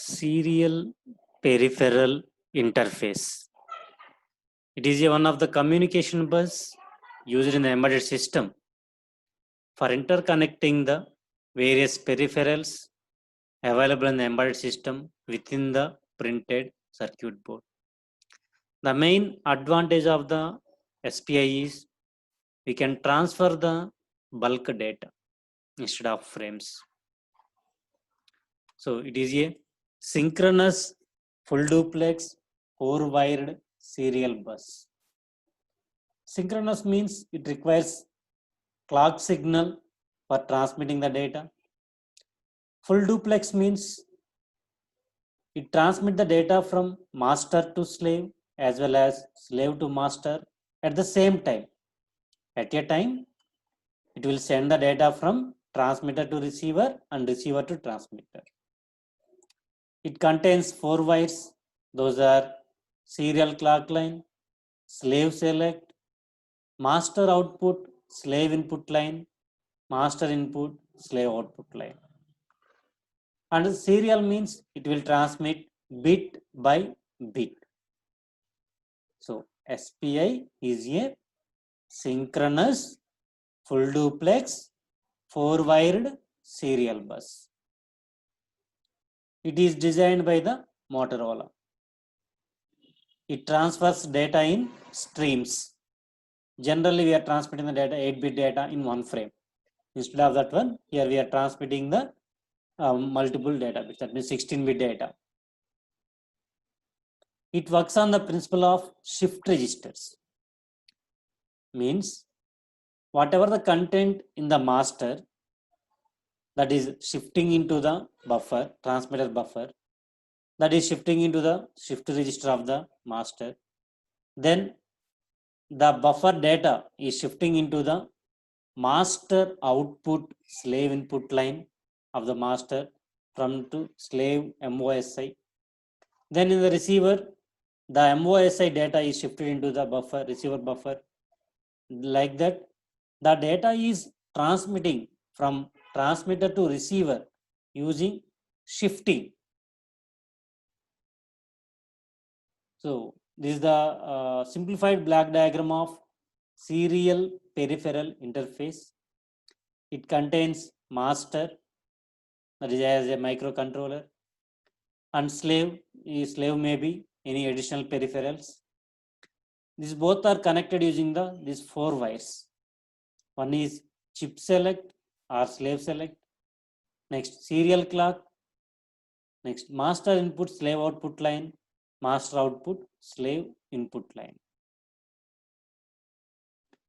Serial peripheral interface. It is one of the communication bus used in the embedded system for interconnecting the various peripherals available in the embedded system within the printed circuit board. The main advantage of the SPI is we can transfer the bulk data instead of frames. So it is a synchronous full duplex 4-wired serial bus. Synchronous means it requires clock signal for transmitting the data. Full duplex means it transmits the data from master to slave as well as slave to master at the same time. At a time, it will send the data from transmitter to receiver and receiver to transmitter. It contains 4 wires. Those are serial clock line, slave select, master output, slave input line, master input, slave output line. And serial means it will transmit bit by bit. So SPI is a synchronous full duplex 4-wired serial bus. It is designed by the Motorola. It transfers data in streams. Generally, we are transmitting the data 8-bit data in one frame. Instead of that one, here we are transmitting the multiple data bits, that means 16-bit data. It works on the principle of shift registers. Means whatever the content in the master that is shifting into the buffer, transmitter buffer, that is shifting into the shift register of the master. Then the buffer data is shifting into the master output slave input line of the master from to slave MOSI. Then in the receiver, the MOSI data is shifted into the buffer, receiver buffer. Like that, the data is transmitting from transmitter to receiver using shifting. So this is the simplified block diagram of serial peripheral interface. It contains master, that is as a microcontroller, and slave may be any additional peripherals. These both are connected using these 4 wires. One is chip select or slave select, next serial clock, next master input slave output line, master output slave input line.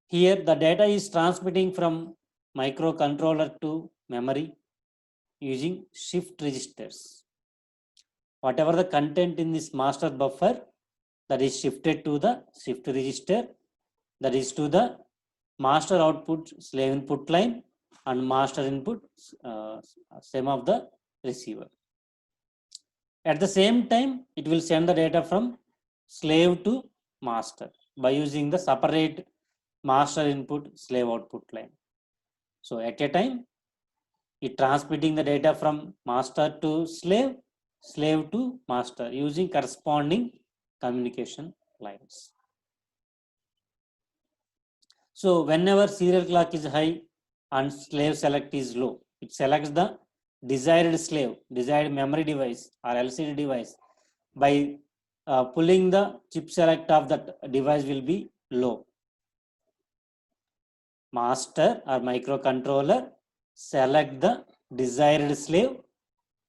Here the data is transmitting from microcontroller to memory using shift registers. Whatever the content in this master buffer, that is shifted to the shift register, that is to the master output slave input line and master input same of the receiver. At the same time, it will send the data from slave to master by using the separate master input slave output line. So at a time, it transmitting the data from master to slave, slave to master using corresponding communication lines. So whenever serial clock is high and slave select is low, it selects the desired slave, desired memory device or LCD device by pulling the chip select of that device will be low. Master or microcontroller select the desired slave,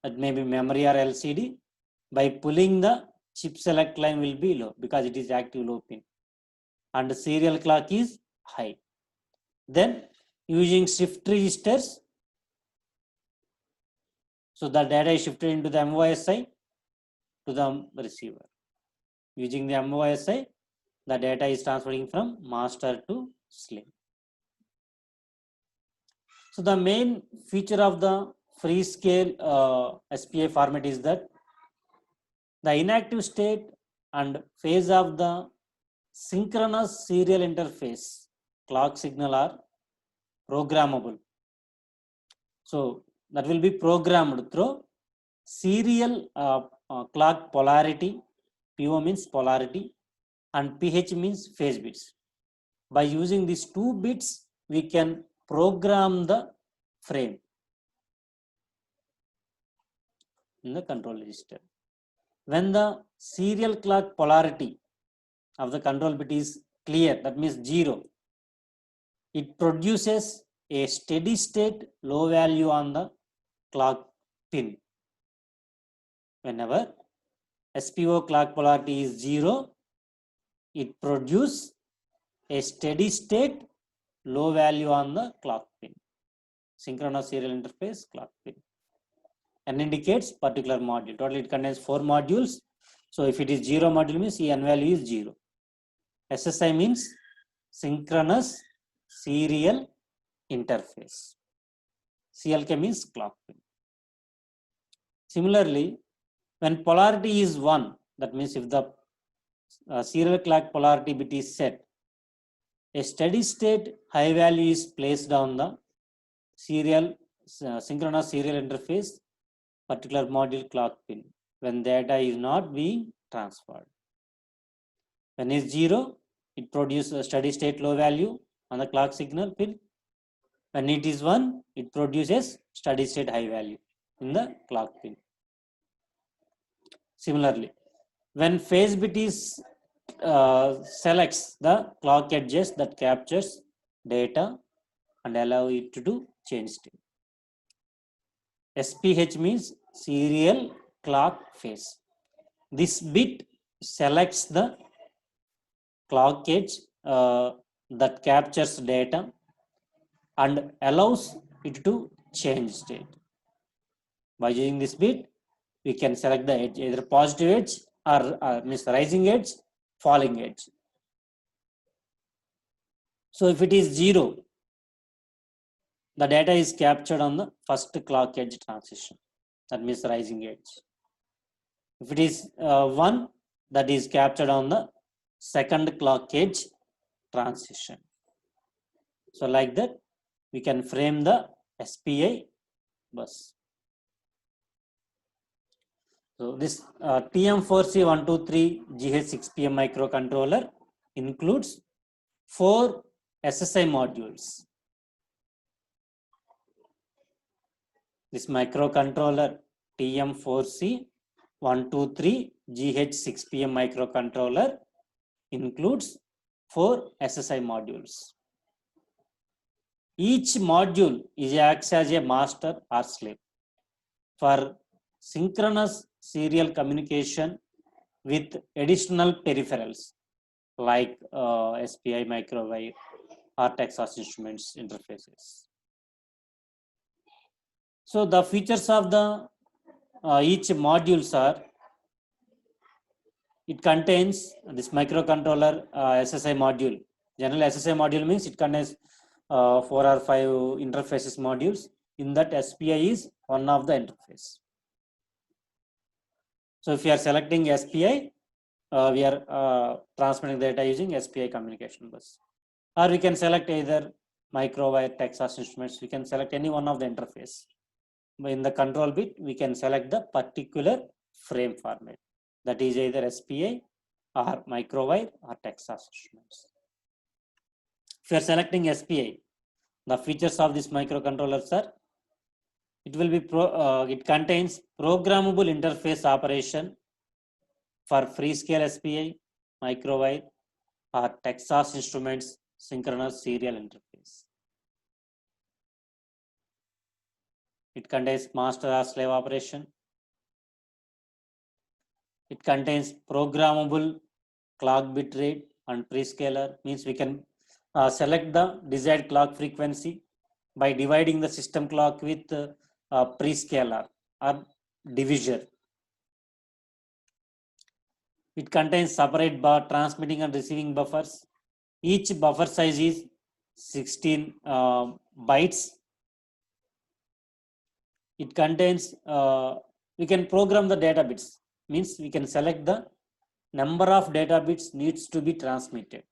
that may be memory or LCD, by pulling the chip select line will be low because it is active low pin, and the serial clock is high. Then using shift registers, so the data is shifted into the MOSI to the receiver. Using the MOSI, the data is transferring from master to slave. So the main feature of the Freescale SPI format is that the inactive state and phase of the synchronous serial interface clock signal are programmable. So that will be programmed through serial clock polarity, PO means polarity, and PH means phase bits. By using these 2 bits, we can program the frame in the control register. When the serial clock polarity of the control bit is clear, that means 0, it produces a steady state low value on the clock pin. Whenever SPO clock polarity is 0, it produces a steady state low value on the clock pin, synchronous serial interface clock pin, and indicates particular module. Total it contains 4 modules. So if it is 0 module means n value is 0. SSI means synchronous serial interface. CLK means clock pin. Similarly, when polarity is 1, that means if the serial clock polarity bit is set, a steady state high value is placed on the synchronous serial interface particular module clock pin when data is not being transferred. When it's 0, it produces a steady state low value on the clock signal pin. When it is 1, it produces steady state high value in the clock pin. Similarly, when phase bit is selects the clock edges that captures data and allow it to do change state. SPH means serial clock phase. This bit selects the clock edge that captures data and allows it to change state. By using this bit, we can select the edge, either positive edge or means rising edge, falling edge. So if it is 0, the data is captured on the first clock edge transition, that means rising edge. If it is 1, that is captured on the second clock edge transition. So like that, we can frame the SPI bus. So this TM4C123GH6PM microcontroller includes 4 SSI modules. This microcontroller TM4C123GH6PM microcontroller includes 4 SSI modules. Each module acts as a master or slave for synchronous serial communication with additional peripherals like SPI microwire or Texas Instruments interfaces. So the features of the each modules are, it contains this microcontroller SSI module. General SSI module means it contains 4 or 5 interfaces modules. In that, SPI is one of the interface. So if you are selecting SPI, we are transmitting data using SPI communication bus. Or we can select either microwire, Texas Instruments. We can select any one of the interface. In the control bit, we can select the particular frame format. That is either SPI or microwire or Texas Instruments. If you are selecting SPI, the features of this microcontrollers are, it will be it contains programmable interface operation for Freescale SPI, microwire or Texas Instruments synchronous serial interface. It contains master or slave operation. It contains programmable clock bit rate and prescaler, means we can select the desired clock frequency by dividing the system clock with prescaler or divisor. It contains separate transmitting and receiving buffers. Each buffer size is 16 bytes. It contains, we can program the data bits, means we can select the number of data bits needs to be transmitted.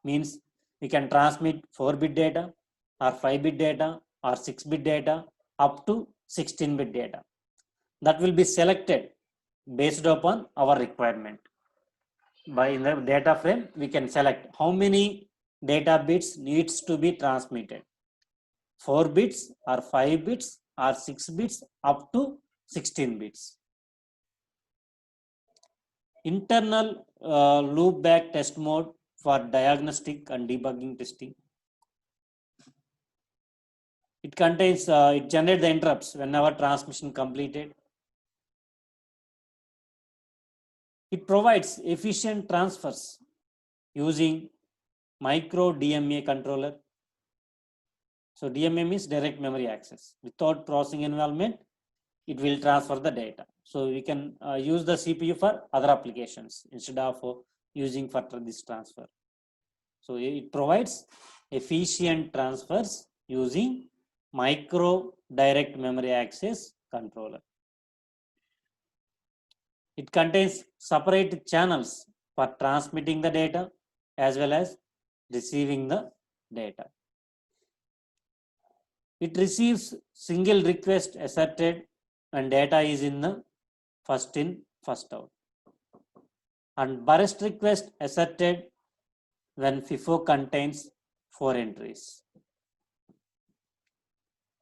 Means we can transmit 4-bit data or 5-bit data or 6-bit data up to 16-bit data. that will be selected based upon our requirement. By in the data frame, we can select how many data bits needs to be transmitted. 4 bits or 5 bits or 6 bits up to 16 bits. Internal loop back test mode for diagnostic and debugging testing. It contains, it generates the interrupts whenever transmission completed. It provides efficient transfers using micro DMA controller. So DMA means direct memory access. Without processing involvement, it will transfer the data. So we can use the CPU for other applications instead of using for this transfer. So it provides efficient transfers using micro direct memory access controller. It contains separate channels for transmitting the data as well as receiving the data. It receives single request asserted when data is in the first in, first out. And burst request asserted when FIFO contains 4 entries.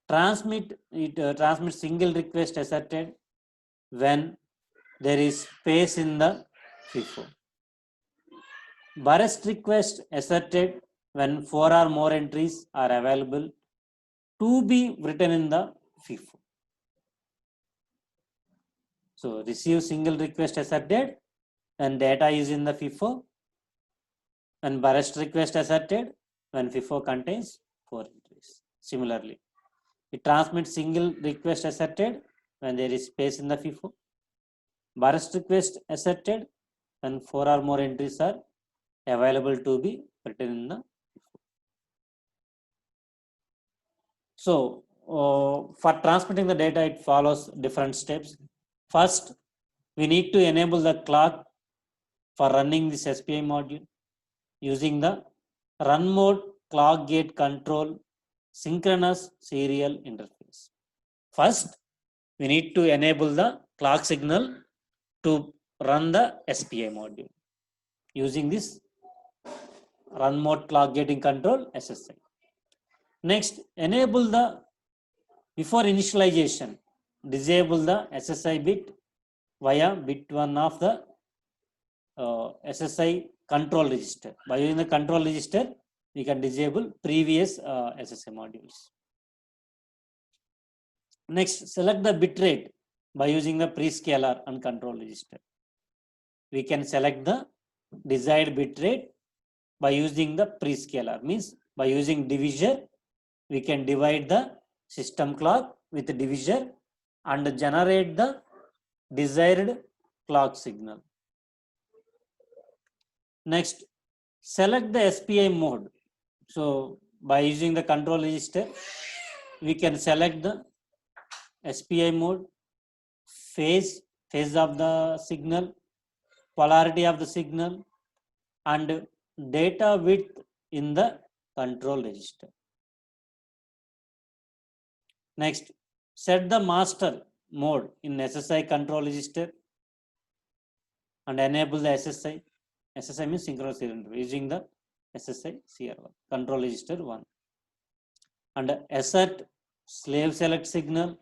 Transmits single request asserted when there is space in the FIFO. Burst request asserted when 4 or more entries are available to be written in the FIFO. So receive single request asserted when data is in the FIFO, and burst request asserted when FIFO contains 4 entries. Similarly, it transmits single request asserted when there is space in the FIFO. Burst request asserted when 4 or more entries are available to be written in the FIFO. So for transmitting the data, it follows different steps. First, we need to enable the clock for running this SPI module using the run mode clock gate control synchronous serial interface. First, we need to enable the clock signal to run the SPI module using this run mode clock gating control SSI. Next, enable the, before initialization, disable the SSI bit via bit 1 of the SSI control register. By using the control register, we can disable previous SSI modules. Next, select the bit rate by using the prescaler and control register. We can select the desired bit rate by using the prescaler, means by using divisor, we can divide the system clock with the divisor and generate the desired clock signal. Next, select the SPI mode. So by using the control register, we can select the SPI mode, phase of the signal, polarity of the signal, and data width in the control register. Next, set the master mode in SSI control register and enable the SSI. SSI means synchronous serial interface using the SSI CR1 control register 1, and assert slave select signal.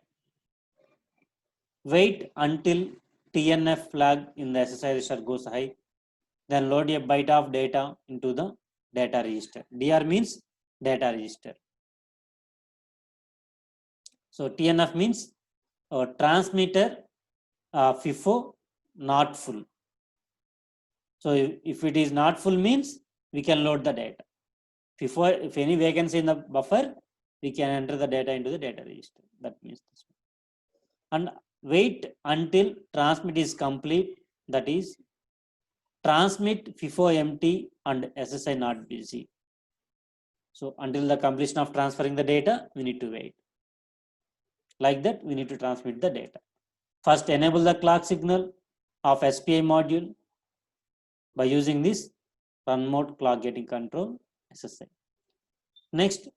Wait until TNF flag in the SSI register goes high, then load a byte of data into the data register. DR means data register. So TNF means transmitter FIFO not full. So if it is not full means we can load the data. FIFO, if any vacancy in the buffer, we can enter the data into the data register. That means this one. And wait until transmit is complete, that is transmit FIFO empty and SSI not busy. So until the completion of transferring the data, we need to wait. Like that, we need to transmit the data. First, enable the clock signal of SPI module by using this run mode clock gating control SSI. Next,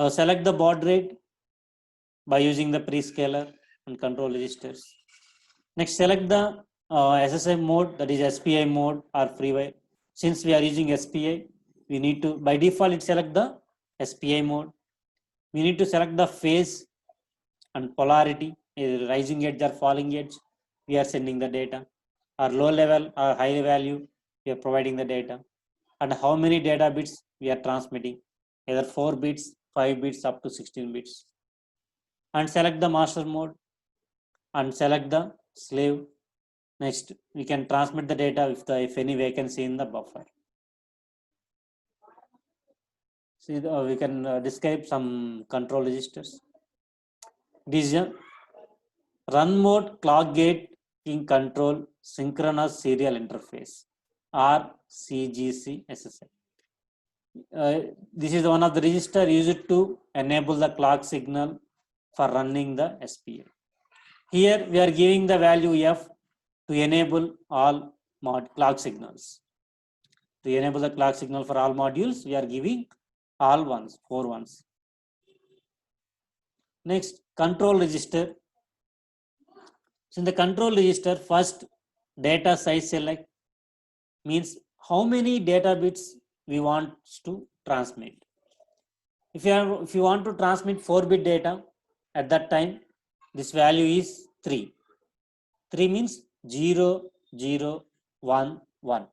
select the baud rate by using the prescaler and control registers. Next, select the SSI mode, that is SPI mode or freeware. Since we are using SPI, we need to, by default, it select the SPI mode. We need to select the phase and polarity, either rising edge or falling edge. We are sending the data, or low level or high value, we are providing the data, and how many data bits we are transmitting, either 4 bits, 5 bits, up to 16 bits. And select the master mode and select the slave. Next, we can transmit the data if any vacancy in the buffer. See, we can describe some control registers. This is a run mode clock gate in control synchronous serial interface, or CGC SSI. This is one of the register used to enable the clock signal for running the SPI. Here we are giving the value F to enable all clock signals. To enable the clock signal for all modules, we are giving all ones, 4 ones. Next, control register. So in the control register, first data size select means how many data bits we want to transmit. If you want to transmit 4-bit data, at that time this value is 3. 3 means 0, 0, 1, 1.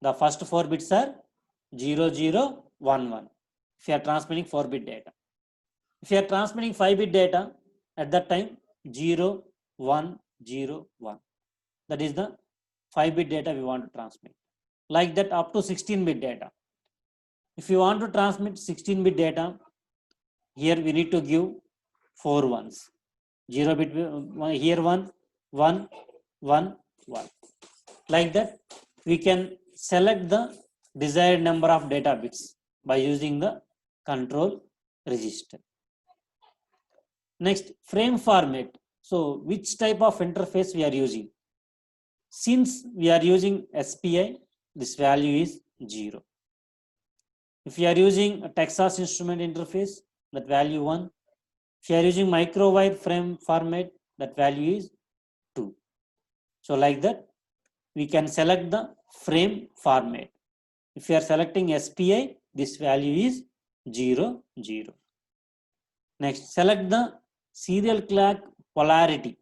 The first 4 bits are 0, 0, 1, 1. If you are transmitting 4-bit data. If you are transmitting 5-bit data, at that time 0, 1, 0, 1. That is the 5-bit data we want to transmit. Like that up to 16-bit data. If you want to transmit 16-bit data, here we need to give 4 ones. 0 bit, here 1, 1, 1, 1. Like that, we can select the desired number of data bits by using the control register. Next, frame format. So, which type of interface we are using? Since we are using SPI, this value is 0. If you are using a Texas Instrument interface, that value 1. If you are using microwire frame format, that value is 2. So like that, we can select the frame format. If you are selecting SPI, this value is 0, 0. Next, select the serial clock polarity.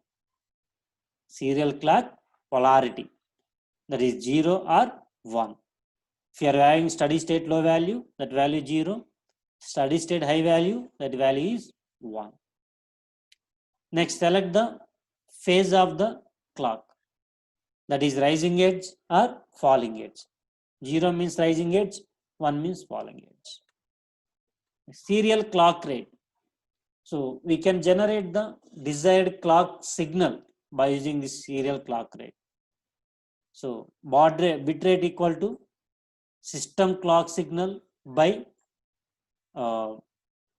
Serial clock polarity, that is 0 or 1. If you are having steady state low value, that value is 0. Steady state high value, that value is 1. Next, select the phase of the clock, that is rising edge or falling edge. 0 means rising edge, 1 means falling edge. Serial clock rate. So we can generate the desired clock signal by using this serial clock rate. So baud rate, bit rate equal to system clock signal by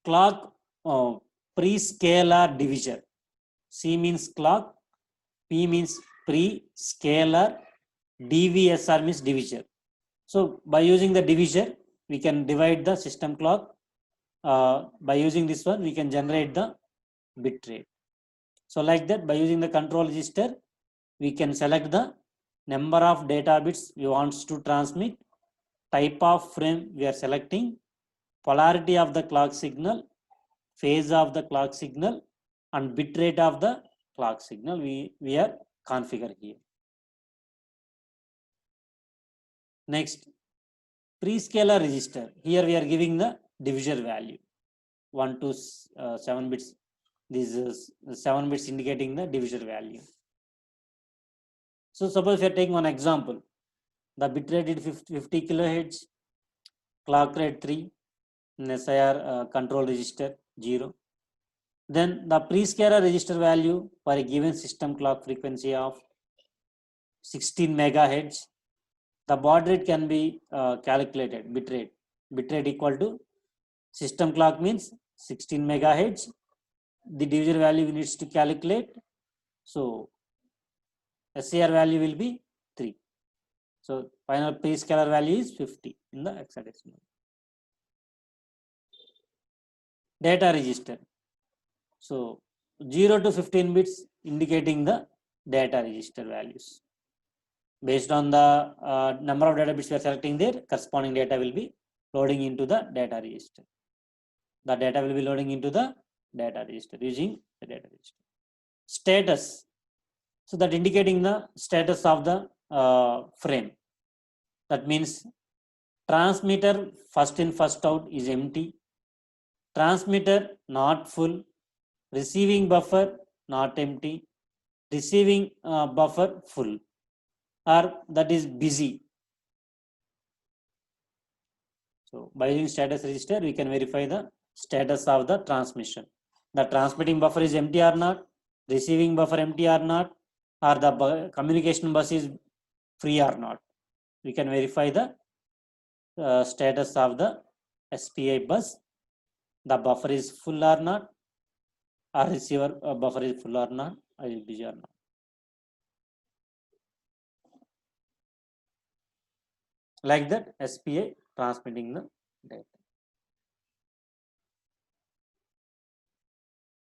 clock pre-scalar divisor. C means clock, P means pre-scalar, DVSR means divisor. So by using the divisor, we can divide the system clock. By using this one, we can generate the bit rate. So like that, by using the control register, we can select the number of data bits we want to transmit, type of frame we are selecting, polarity of the clock signal, phase of the clock signal, and bit rate of the clock signal we are configured here. Next, pre-scalar register. Here we are giving the divisor value 1 to 7 bits. This is 7 bits indicating the divisor value. So suppose we are taking one example. The bit rate is 50 kilohertz, clock rate 3, SIR control register 0. Then the pre-scalar register value for a given system clock frequency of 16 megahertz. The baud rate can be calculated, bit rate equal to system clock means 16 megahertz. The divisor value we needs to calculate. So SCR value will be 3. So final pre-scalar value is 50 in the hexadecimal. Data register. So 0 to 15 bits indicating the data register values. Based on the number of data bits we are selecting there, corresponding data will be loading into the data register. The data will be loading into the data register using the data register. Status. So that indicating the status of the frame. That means transmitter first in first out is empty, transmitter not full, receiving buffer not empty, receiving buffer full, or that is busy. So by using status register, we can verify the status of the transmission. The transmitting buffer is empty or not, receiving buffer empty or not, or the communication bus is free or not. We can verify the status of the SPI bus. The buffer is full or not, or receiver buffer is full or not, or is busy or not. Like that, SPI transmitting the data.